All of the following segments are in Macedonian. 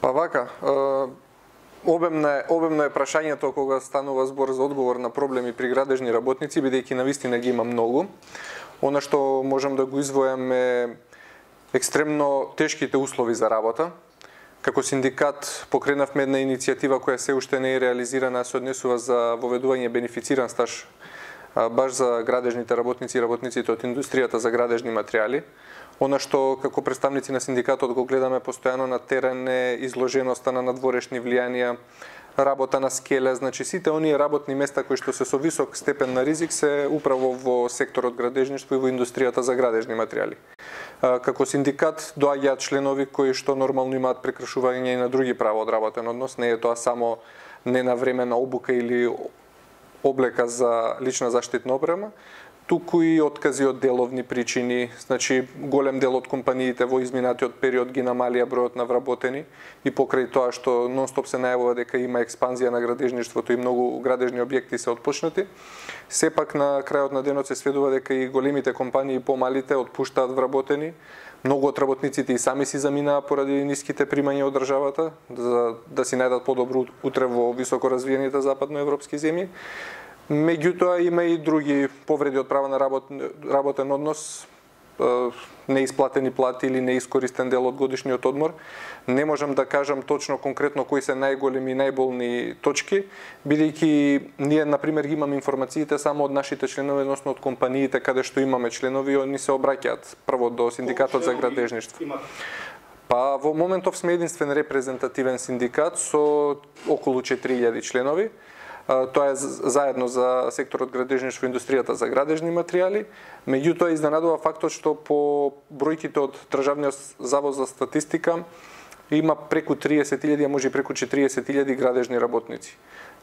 Па вака, обемно е прашањето кога станува збор за одговор на проблеми при градежни работници, бидејќи навистина ги има многу. Она што можам да го извојам е екстремно тешките услови за работа. Како синдикат покренавме една иницијатива која се уште не е реализирана, се однесува за воведување бенефициран стаж баш за градежните работници и работниците од индустријата за градежни материјали. Она што како представници на синдикатот го гледаме постојано на терен е изложеноста на надворешни влијанија, работа на скеле, значи сите оние работни места кои што се со висок степен на ризик се управо во секторот градежништво и во индустријата за градежни материјали. Како синдикат доаѓаат членови кои што нормално имаат прекршување и на други права од работен однос, не е тоа само ненавремена обука или облека за лична заштитна опрема, туку и откази од деловни причини, значи голем дел од компаниите во изминатиот период ги намалија бројот на вработени и покрај тоа што нонстоп се најавува дека има експанзија на градежништвото и многу градежни објекти се отпочнати, сепак на крајот на денот се сведува дека и големите компании и помалите отпуштаат вработени. Многу од работниците и сами си заминаа поради ниските примања од државата за да си најдат подобро утре во високо развиените западноевропски земји. Меѓутоа има и други повреди од права на работен однос, неисплатени плати или неискористен дел од годишниот одмор. Не можам да кажам точно конкретно кои се најголеми и најболни точки, бидејќи ние на пример ги имаме информациите само од нашите членови, односно од компаниите каде што имаме членови, они се обраќаат прво до синдикатот за градежништво. Па во моментов сме единствен репрезентативен синдикат со околу 4000 членови. Тоа е заедно за секторот градежништво и индустријата за градежни материјали. Меѓутоа изненадува фактот што по бројките од Државниот завод за статистика има преку 30.000, а може и преку 40.000 градежни работници.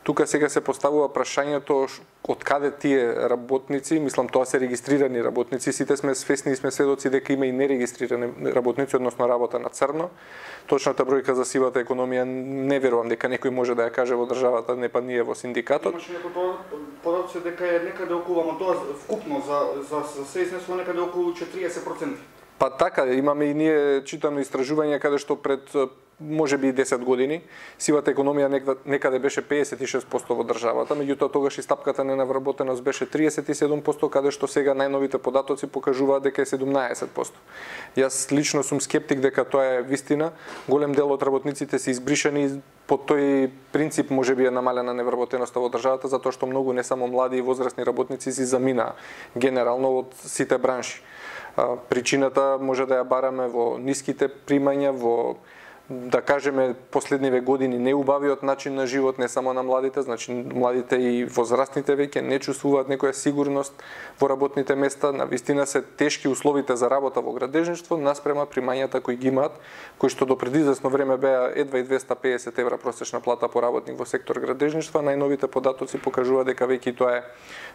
Тука сега се поставува прашањето од каде тие работници, мислам тоа се регистрирани работници, сите сме свесни и сме сведоци дека има и нерегистрирани работници, односно работа на црно. Точната бројка за сивата економија не верувам дека некој може да ја каже во државата, не па ние во синдикатот. Имаше некој податоци дека е некаде околу, ама тоа вкупно за се изнесува некаде околу 40%. Па така, имаме и ние читаме истражувања каде што пред може би 10 години сивата економија некаде беше 56% во државата, меѓутоа тогаш и стапката на невработеност беше 37%, каде што сега најновите податоци покажуваат дека е 17%. Јас лично сум скептик дека тоа е вистина. Голем дел од работниците се избришани по тој принцип, може би е намалена невработеноста во државата, затоа што многу не само млади и возрастни работници си заминаа генерално од сите бранши. Причината може да ја бараме во ниските примања, во да кажеме последниве години неубавиот начин на живот не само на младите, значи младите и возрастните веќе не чувствуваат некоја сигурност во работните места, навистина се тешки условите за работа во градежништво наспрема примањата кои ги имаат, кои што до пред извесно време беа едва и 250 евра просечна плата по работник во сектор градежништво, најновите податоци покажуваат дека веќе тоа е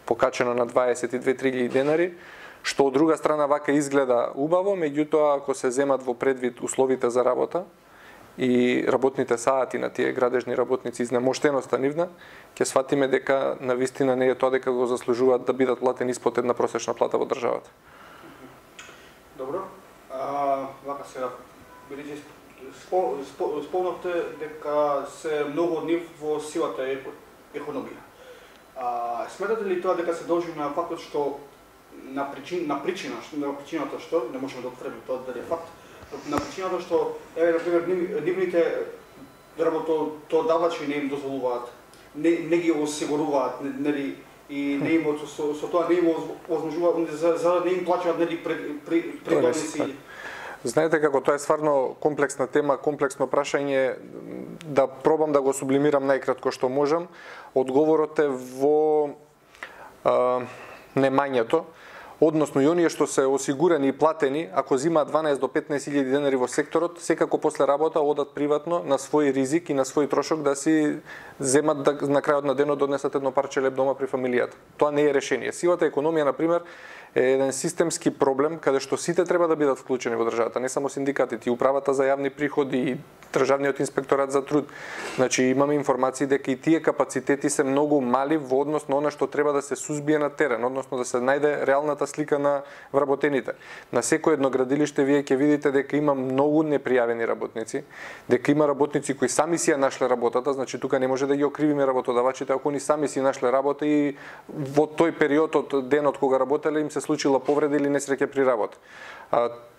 покачено на 22-23 денари, што од друга страна вака изгледа убаво, меѓутоа ако се земат во предвид условите за работа и работните сати на тие градежни работници, изнемоштеноста нивна, ќе сватиме дека навистина не е тоа дека го заслужуваат да бидат платени испод една просечна плата во државата. Добро. Вака сега, бидејќи спомнавте дека се многу од нив во сивата економија. Сметате ли тоа дека се должи на фактот што на причината што не можеме да отврдиме тоа дали е факт, на причината што на пример нивните работодавачи не им дозволуваат, не ги осигуруваат, нели, и не им со тоа не им возможуваат за да не им плаќаат, нели, придоници. Знаете како тоа е стварно комплексна тема, комплексно прашање, да пробам да го сублимирам најкратко што можам. Одговорот е во немањето, односно и оние што се осигурани и платени, ако зимаат 12 до 15.000 денари во секторот, секако после работа одат приватно на свој ризик и на свој трошок да си земат на крајот на денот донесат едно парче леб дома при фамилијата. Тоа не е решение. Сивата економија, на пример, е еден системски проблем каде што сите треба да бидат вклучени во државата, не само синдикатите, и управата за јавни приходи, и Државниот инспекторат за труд. Значи имаме информации дека и тие капацитети се многу мали во однос на она што треба да се сузбие на терен, односно да се најде реалната слика на вработените. На секој едно градилиште вие ќе видите дека има многу непријавени работници, дека има работници кои сами си ја нашле работата, значи тука не може да ги окривиме работодавачите ако они сами си нашле работа и во тој период од денот кога работеле им се случила повреда или несреќа при работа.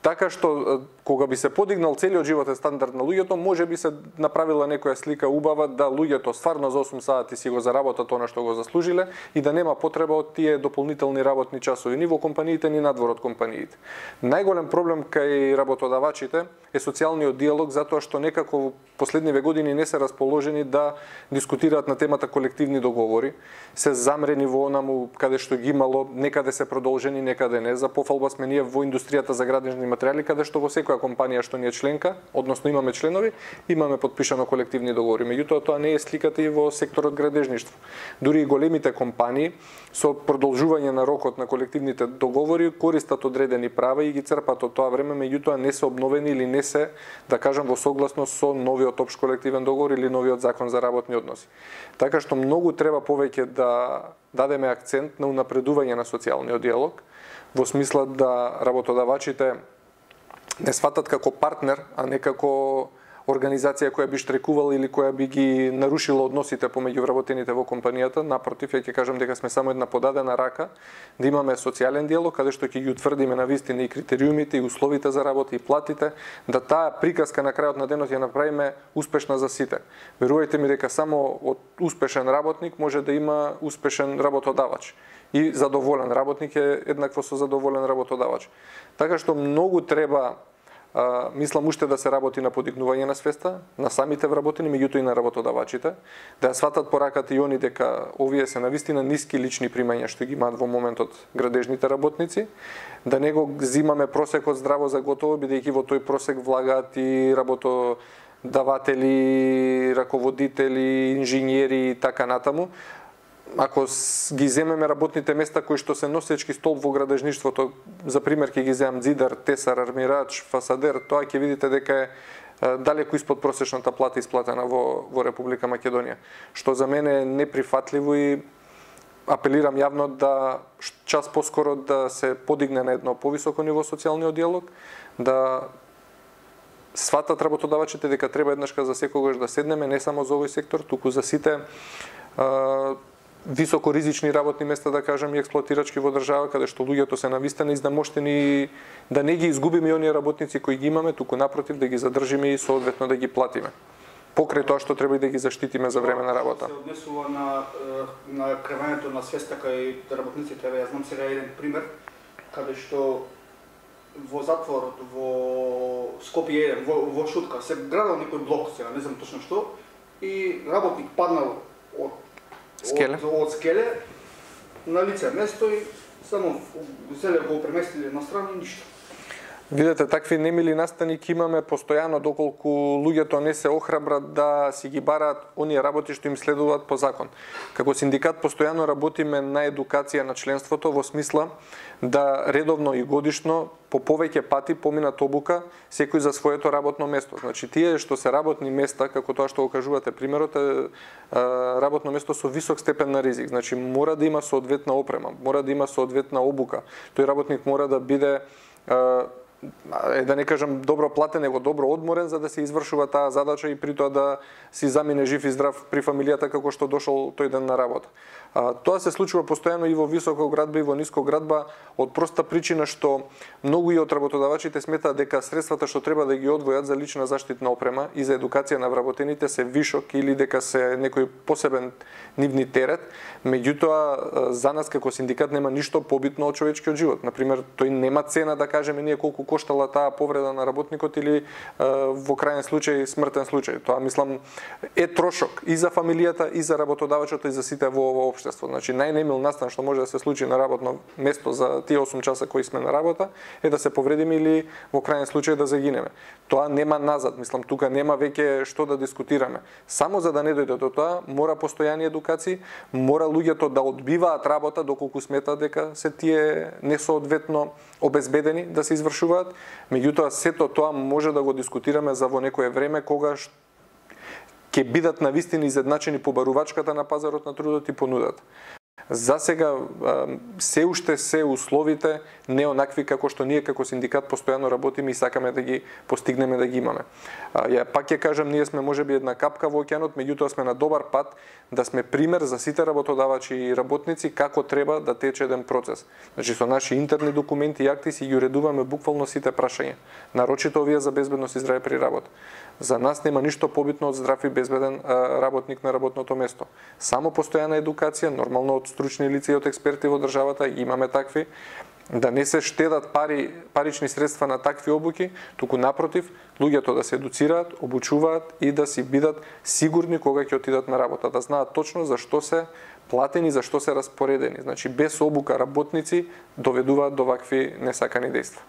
Така што кога би се подигнал целиот животен стандард на луѓето, може би се направила некоја слика убава да луѓето стварно за 8 сати си го заработат она што го заслужиле и да нема потреба од тие дополнителни работни часови ни во компаниите ни надвор од компаниите. Најголем проблем кај работодавачите е социјалниот диалог, затоа што некако последниве години не се расположени да дискутираат на темата колективни договори, се замрени во онаму каде што ги имало, некаде се продолжени, некаде не. За пофалба сме ние во индустријата за градежни материјали, каде што во секоја компанија што ни е членка, односно имаме членови, имаме подпишано колективни договори. Меѓутоа тоа не е сликата и во секторот градежништво. Дури и големите компании со продолжување на рокот на колективните договори користат одредени права и ги црпат од тоа време, меѓутоа не се обновени или не се, да кажам, во согласност со новиот општ колективен договор или новиот закон за работни односи. Така што многу треба повеќе да дадеме акцент на унапредување на социјалниот диалог, во смисла да работодавачите не сватат како партнер, а не како организација која би штрекувала или која би ги нарушила односите помеѓу вработените во компанијата. Напротив, ја ќе кажам дека сме само една подадена рака, да имаме социјален диалог, каде што ќе ги утврдиме навистина и критериумите, и условите за работа, и платите, да таа приказка на крајот на денот ја направиме успешна за сите. Верувајте ми дека само од успешен работник може да има успешен работодавач. И задоволен работник е еднакво со задоволен работодавач. Така што многу треба, мислам, уште да се работи на подигнување на свеста, на самите вработени, меѓутоа и на работодавачите, да ја сватат пораката и они дека овие се навистина ниски лични примања што ги имаат во моментот градежните работници, да не го зимаме просекот здраво за готово, бидејќи во тој просек влагаат и работодаватели, раководители, инженери и така натаму. Ако ги земеме работните места кои што се носечки столб во градежништвото, за пример ќе ги земам зидар, тесар, армирач, фасадер, тоа ќе видите дека е далеку испод просечната плата исплатена во Република Македонија, што за мене е неприфатливо и апелирам јавно да час поскоро да се подигне на едно повисоко ниво социјалниот диалог, да сватат работодавачите дека треба еднашка за секогаш да седнеме не само за овој сектор, туку за сите високо ризични работни места, да кажам, и експлоатирачки во држава, каде што луѓето се навистени издамоштени, да не ги изгубиме оние работници кои ги имаме, туку напротив да ги задржиме и соодветно да ги платиме. Покрај тоа што треба и да ги заштитиме за време на работа. Се однесува на кревањето на свеста кај работниците. Ја знам сега еден пример, каде што во затворот, во Скопје 1, во Шутка, се градал некој блок сега, не знам точно што, и работник паднал од скеле на лице место и само зеле го преместиле на страна и ништо. Видете, такви немили настани ќе имаме постојано доколку луѓето не се охрабрат да си ги бараат оние работи што им следуваат по закон. Како синдикат постојано работиме на едукација на членството во смисла да редовно и годишно по повеќе пати поминат обука секој за своето работно место. Значи тие што се работни места, како тоа што го кажувате примерот, е работно место со висок степен на ризик. Значи мора да има соодветна опрема, мора да има соодветна обука. Тој работник мора да биде да не кажам добро платен, него добро одморен за да се извршува таа задача и при тоа да си замине жив и здрав при фамилијата како што дошол тој ден на работа. Тоа се случува постојано и во висока градба и во ниска градба од проста причина што многу и од работодавачите сметаат дека средствата што треба да ги одвојат за лична заштитна опрема и за едукација на вработените се вишок или дека се некој посебен нивни терет. Меѓутоа за нас како синдикат нема ништо побитно од човечкиот живот. Например, тој нема цена да кажеме ние колку коштала таа повреда на работникот или во крајен случај смртен случај. Тоа мислам е трошок и за фамилијата и за работодавачот и за сите во ова општество. Значи најнемил настан што може да се случи на работно место за тие 8 часа кои сме на работа е да се повредиме или во крајен случај да загинеме. Тоа нема назад, мислам тука нема веќе што да дискутираме. Само за да не дојде до тоа, мора постојани едукации, мора луѓето да одбиваат работа доколку сметаат дека се тие несоодветно обезбедени да се извршуваат. Меѓутоа сето тоа може да го дискутираме за во некое време кога ќе бидат навистина изедначени побарувачката на пазарот на трудот и понудата. За сега се уште се условите не онакви како што ние како синдикат постојано работиме и сакаме да ги постигнеме да ги имаме. Ја пак ќе кажам, ние сме можеби една капка во океанот, меѓутоа сме на добар пат да сме пример за сите работодавачи и работници како треба да тече еден процес. Значи со наши интерни документи и акти си ги уредуваме буквално сите прашања, нарочито овие за безбедност и здраве при работа. За нас нема ништо побитно од здрав и безбеден работник на работното место. Само постојана едукација, нормално од стручни лица и од експерти во државата, имаме такви, да не се штедат парични средства на такви обуки, туку напротив, луѓето да се едуцираат, обучуваат и да си бидат сигурни кога ќе отидат на работа, да знаат точно зашто се платени, зашто се распоредени. Значи без обука работници доведуваат до вакви несакани дејства.